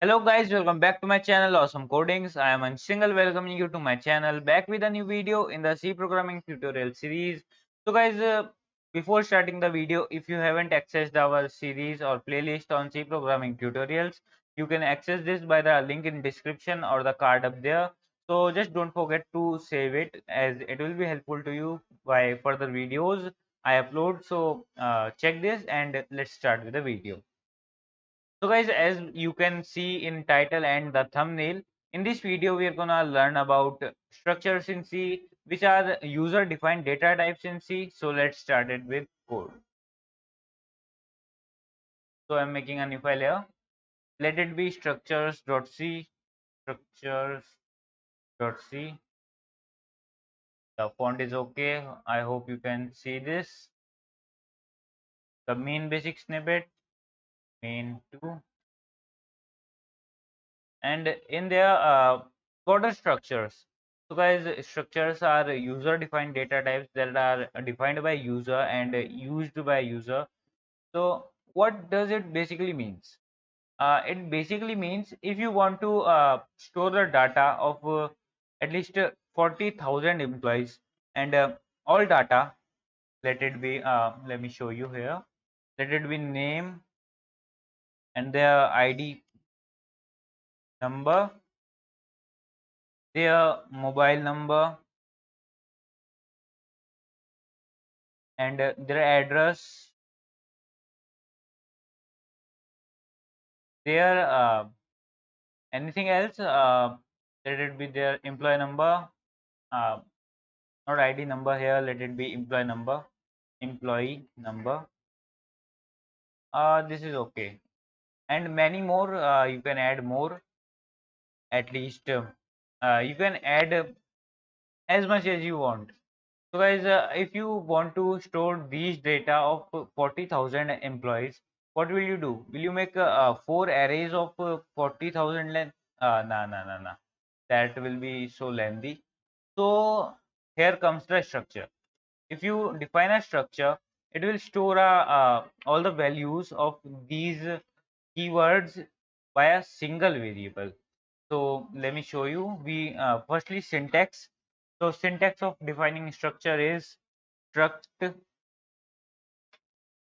Hello guys, welcome back to my channel Awesome Codings. I am Ansingal welcoming you to my channel back with a new video in the C programming tutorial series. So guys, before starting the video, if you haven't accessed our series or playlist on C programming tutorials, you can access this by the link in description or the card up there. So just don't forget to save it as it will be helpful to you by further videos I upload. So check this and let's start with the video. So guys, as you can see in title and the thumbnail, in this video we are gonna learn about structures in C, which are user defined data types in C. So let's start it with code. So I'm making a new file here. Let it be structures.c, structures.c. The font is okay. I hope you can see this. The main basic snippet, main2, and in there what are structures. So guys, structures are user defined data types that are defined by user and used by user. So what does it basically means? It basically means if you want to store the data of at least 40,000 employees and all data, let it be let me show you here, let it be name and their id number, their mobile number, and their address, their anything else, let it be their employee number, uh, not id number here, let it be employee number. This is okay, and many more. You can add more, at least you can add as much as you want. So guys, if you want to store these data of 40,000 employees, what will you do? Will you make four arrays of 40,000 length? Nah. That will be so lengthy. So here comes the structure. If you define a structure, it will store all the values of these keywords by a single variable. So let me show you. We firstly syntax. So syntax of defining structure is struct,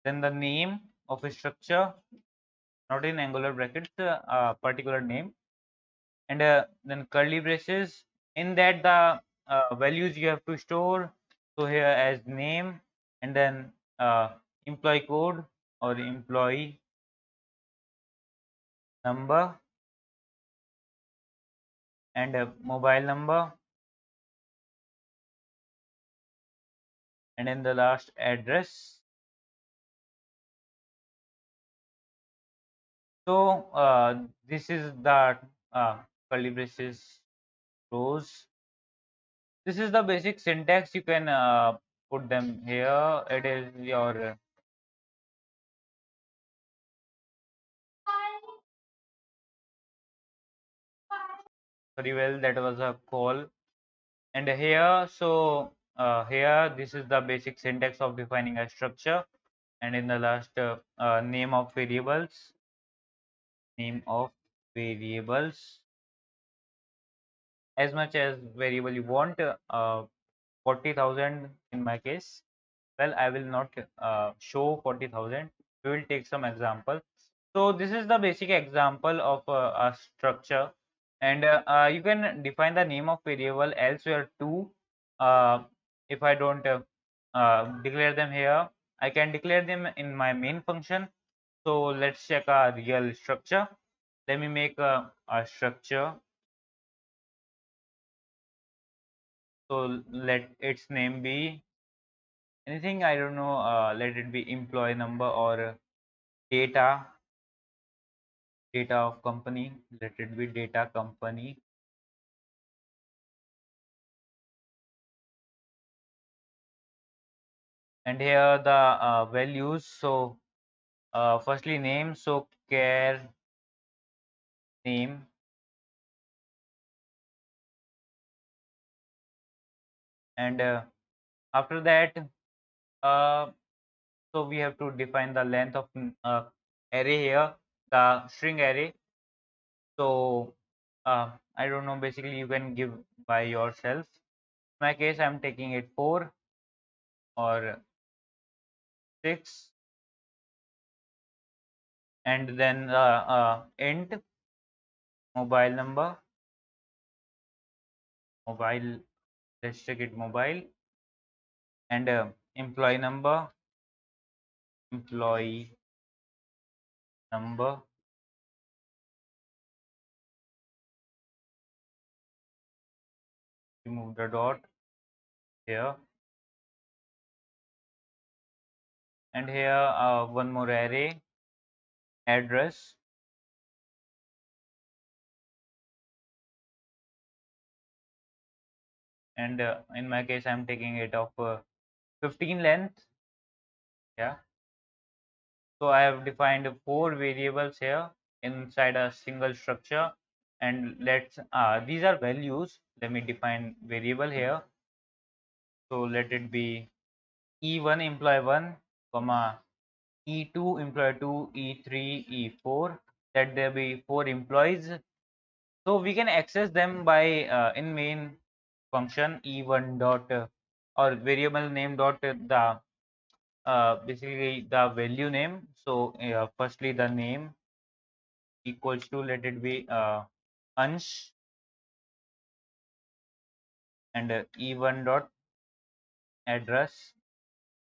then the name of a structure, not in angular brackets, particular name, and then curly braces. In that the values you have to store. So here as name, and then employee code or employee number, and mobile number, and in the last address. So this is the curly braces rows. This is the basic syntax. You can put them here. It is your very well. That was a call. And here, so here, this is the basic syntax of defining a structure. And in the last, name of variables, as much as variable you want. 40,000 in my case. Well, I will not show 40,000. We will take some example. So this is the basic example of a structure, and you can define the name of variable elsewhere too. Uh, if I don't declare them here, I can declare them in my main function. So let's check a real structure. Let me make a structure. So let its name be anything, I don't know. Let it be employee number or data, data of company. Let it be data company. And here the values. So firstly name. So care name, and after that, uh, so we have to define the length of array here, the string array. So I don't know. Basically, you can give by yourself. In my case, I'm taking it 4 or 6, and then int mobile number, mobile. Let's check it mobile, and employee number, employee number, remove the dot here, and here one more array, address, and in my case I'm taking it of 15 length. Yeah, so I have defined 4 variables here inside a single structure, and let's these are values. Let me define variable here. So let it be e1 employee 1 comma E2 employee 2, E3, E4, that there be 4 employees. So we can access them by in main function E1 dot or variable name dot the basically the value name. So firstly the name equals to, let it be Ansh, and E1 dot address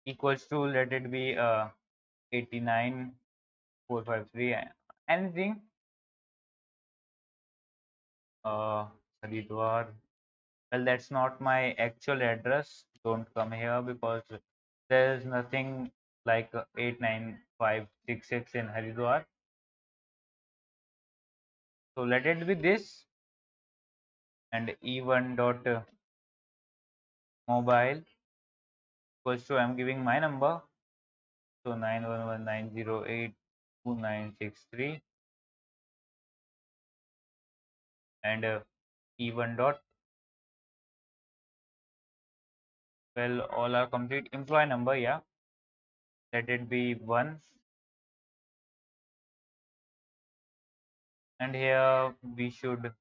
equals to, let it be 89453, anything uh, Haridwar. Well, that's not my actual address. Don't come here because there's nothing like 89566 in Haridwar. So let it be this, and E1 dot mobile equals to, I'm giving my number. So 911908296 and E1 dot, well, all are complete. Employee number, yeah, let it be 1, and here we should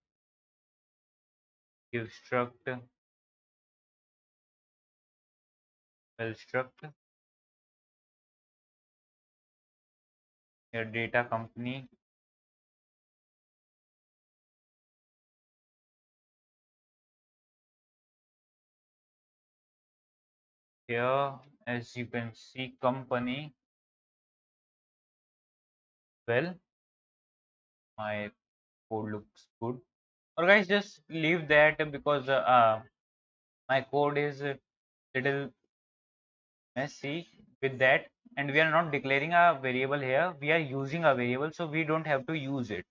give struct, well, struct your data company. Here, as you can see, company. Well, my code looks good. Or guys, just leave that because my code is a little messy with that, and we are not declaring a variable here. We are using a variable, so we don't have to use it.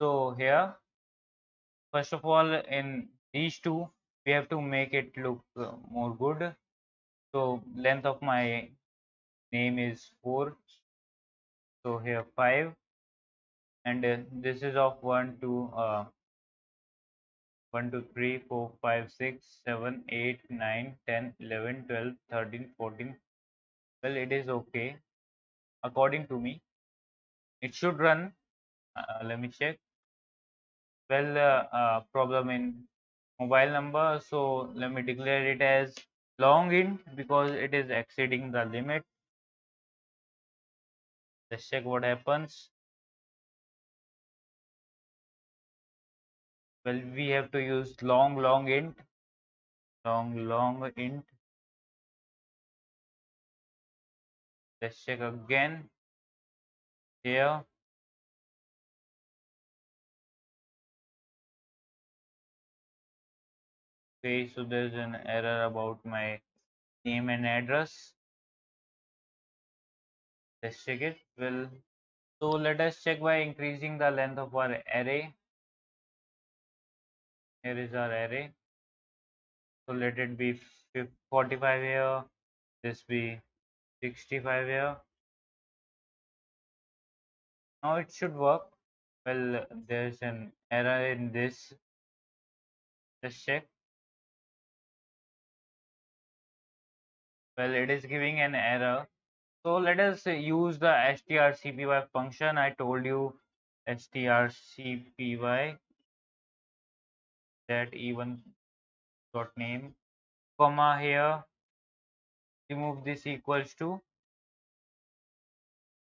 So here, first of all, in these two, we have to make it look more good. So length of my name is 4. So here 5, and this is of 1 to 1, 2, 3, 4, 5, 6, 7, 8, 9, 10, 11, 12, 13, 14. Well, it is okay. According to me, it should run. Let me check. Well, problem in mobile number. So let me declare it as long int because it is exceeding the limit. Let's check what happens. Well, we have to use long int, long int. Let's check again here. Okay, so there's an error about my name and address. Let's check it. Well, so let us check by increasing the length of our array. Here is our array. So let it be 45 here. This be 65 here. Now it should work. Well, there's an error in this. Let's check. Well, it is giving an error. So let us use the strcpy function. I told you strcpy that even dot name, comma here, remove this equals to,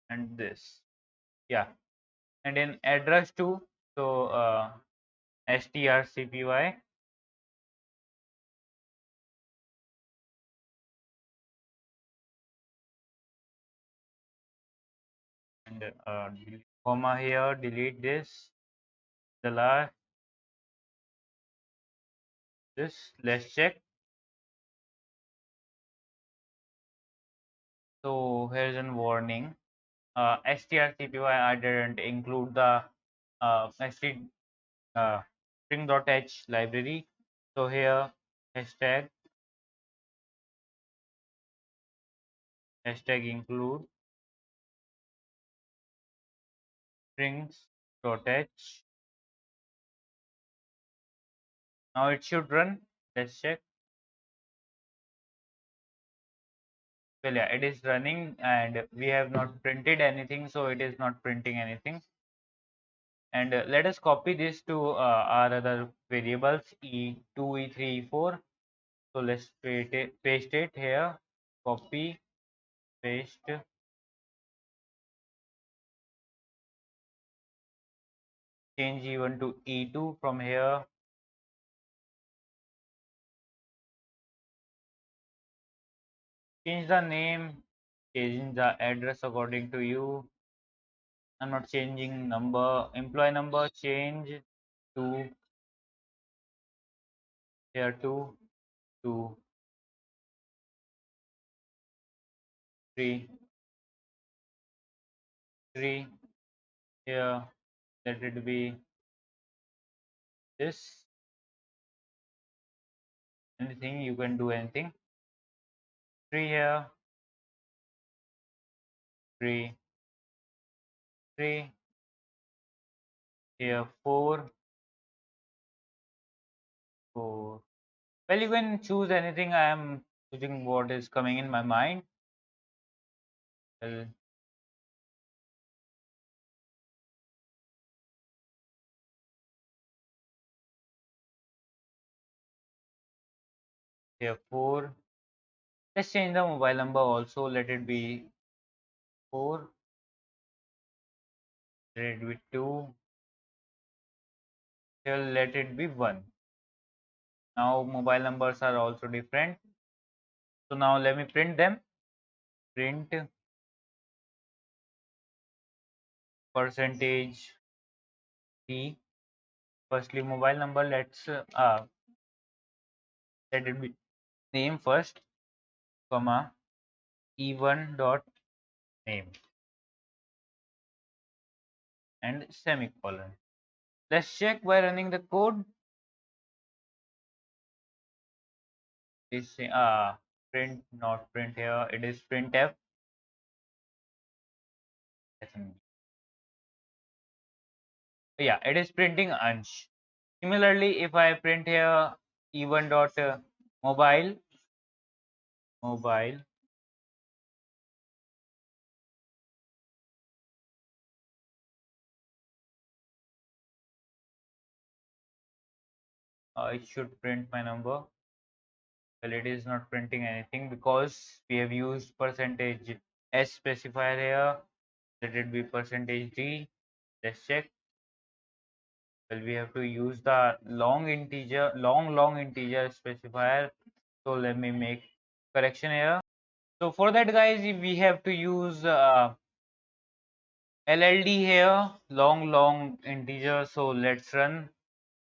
and this. Yeah, and in address too, so strcpy and comma here, delete this, the last, this, let's check. So here's a warning. strcpy I didn't include the string.h library. So here hashtag include strings.h. Now it should run. Let's check. Well, yeah, it is running and we have not printed anything, so it is not printing anything. And let us copy this to our other variables e2, e3, e4. So let's paste it here. Copy, paste, change e1 to e2 from here. Change the name, change the address according to you. I'm not changing number. Employee number change to here to 3 3 here. Let it be this. Anything you can do anything. 3 here, 3 3 here, 4 4. Well, you can choose anything. I am choosing what is coming in my mind. Well, here 4. Let's change the mobile number also. Let it be 4. Let it be 2. Here let it be 1. Now mobile numbers are also different. So now let me print them. Print percentage T. Firstly, mobile number. Let it be name first, comma e1 dot name and semicolon. Let's check by running the code. Is print not print here. It is printf. Yeah, it is printing Ansh. Similarly, if I print here e1 dot mobile, it should print my number. Well, it is not printing anything because we have used percentage s specifier here. Let it be percentage d. Let's check. Well, we have to use the long integer specifier. So let me make correction here. So for that, guys, we have to use LLD here, long integer. So let's run.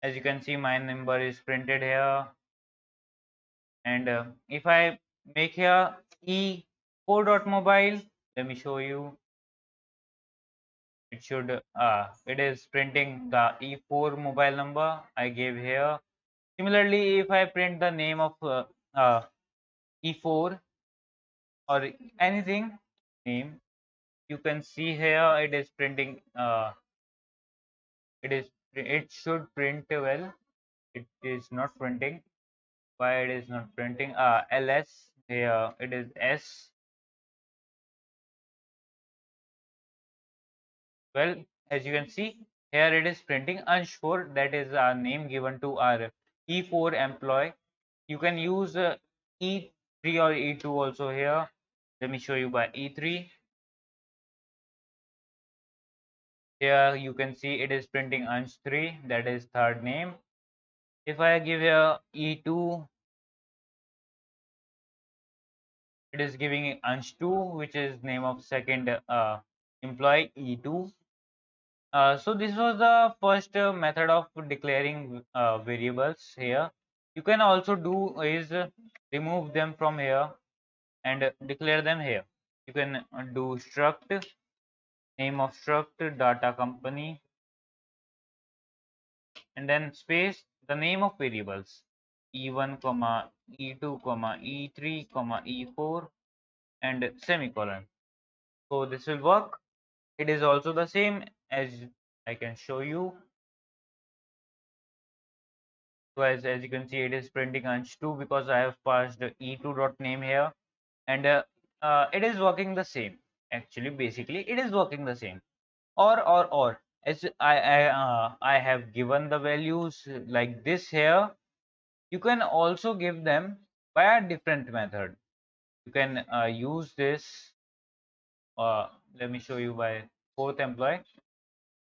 As you can see, my number is printed here. And if I make here e4.mobile, let me show you. It is printing the e4 mobile number I gave here. Similarly, if I print the name of e4 or anything name, you can see here it is printing. It should print well. It is not printing. Why it is not printing? ls here it is s. Well, as you can see here, it is printing Ansh4. That is our name given to our E4 employee. You can use E3 or E2 also here. Let me show you by E3. Here you can see it is printing Ansh3, that is third name. If I give here E2, it is giving Ansh2, which is name of second employee E2. So this was the first method of declaring variables here. You can also do is remove them from here and declare them here. You can do struct, name of struct, data company, and then space the name of variables e1 comma e2 comma e3 comma e4 and semicolon. So this will work. It is also the same as I can show you. So as you can see, it is printing Ansh2 because I have passed the e2 dot name here, and it is working the same. Actually, basically, it is working the same. Or as I have given the values like this here. You can also give them by a different method. You can use this. Let me show you by fourth employee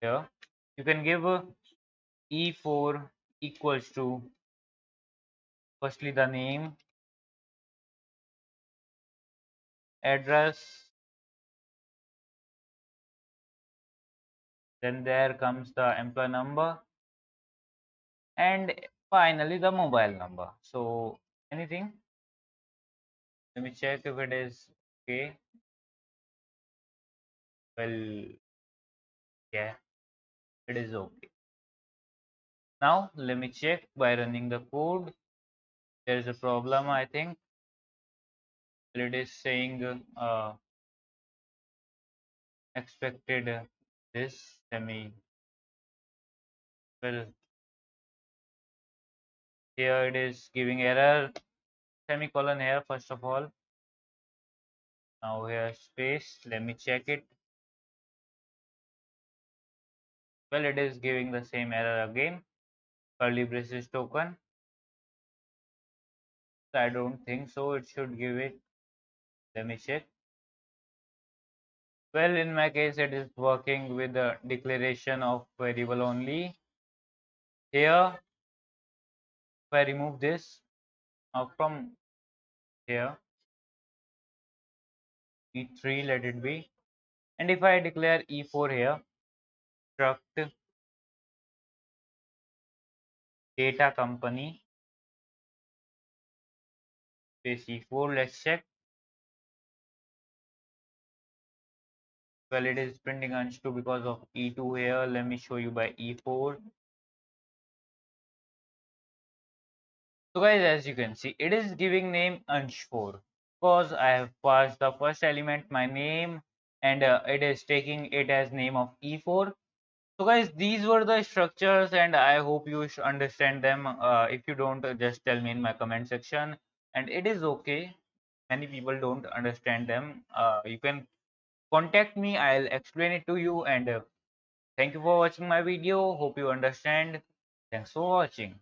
here. You can give E4 equals to firstly the name, address, then there comes the employee number, and finally the mobile number. So anything. Let me check if it is okay. Well, yeah, it is okay. Now let me check by running the code. There is a problem, I think. It is saying expected this semi. Well, here it is giving error semicolon here first of all. Now here space. Let me check it. Well, it is giving the same error again. Curly braces token. I don't think so. It should give it. Let me check. Well, in my case, it is working with the declaration of variable only. Here, if I remove this from here, E3, let it be. And if I declare E4 here, struct data company space E4, let's check. Well, it is printing Ansh2 because of E2 here. Let me show you by E4. So guys, as you can see, it is giving name Ansh4 because I have passed the first element, my name, and it is taking it as name of E4. So guys, these were the structures and I hope you should understand them. If you don't, just tell me in my comment section. And it is okay. Many people don't understand them. You can contact me. I'll explain it to you. And thank you for watching my video. Hope you understand. Thanks for watching.